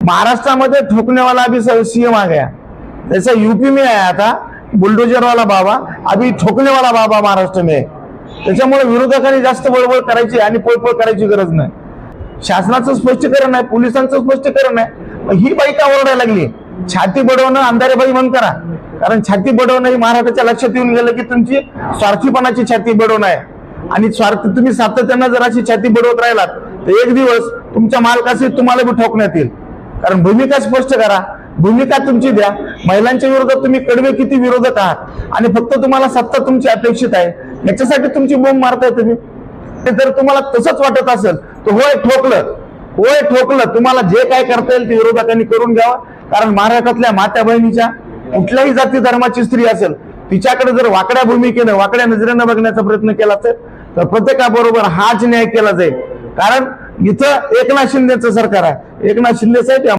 महाराष्ट्रामध्ये ठोकने वाला अभी सीएम आ गया, जैसा यूपी में आया था बुलडोजर वाला बाबा, अभी ठोकने वाला बाबा महाराष्ट्र में. त्याच्यामुळे विरोधकांनी जास्त बळबळ करायची आणि पळपळ करायची गरज नाही. शासनाचं स्पष्टीकरण आहे, पोलिसांचं स्पष्टीकरण आहे. ही बाई का ओरडायला लागली? छाती बडवणं अंधारे बाई बंद करा. कारण छाती बडवणं ही महाराष्ट्राच्या लक्षात येऊन गेलं की तुमची स्वार्थीपणाची छाती बडवणं आहे. आणि स्वार्थ तुम्ही सातत्यानं जर अशी छाती बडवत राहिलात तर एक दिवस तुमच्या मालकाशी तुम्हाला बी ठोकण्यात येईल. कारण भूमिका स्पष्ट करा, भूमिका तुमची द्या. महिलांच्या विरोधात तुम्ही कडवे किती विरोधक आहात आणि फक्त तुम्हाला सत्ता तुमची अपेक्षित आहे, याच्यासाठी तुमची बोंब मारताय तुम्ही. ते जर तुम्हाला तसंच वाटत असेल तर होय ठोकलं, तुम्हाला जे काय करता येईल ते विरोधकांनी करून घ्यावं. कारण महाराष्ट्रातल्या माता बहिणीच्या कुठल्याही जाती धर्माची स्त्री असेल, तिच्याकडे जर वाकड्या भूमिकेनं वाकड्या नजरेनं बघण्याचा प्रयत्न केला असेल तर प्रत्येकाबरोबर हाच न्याय केला जाईल. कारण इथं एकनाथ शिंदेचं सरकार आहे. एकनाथ शिंदे साहेब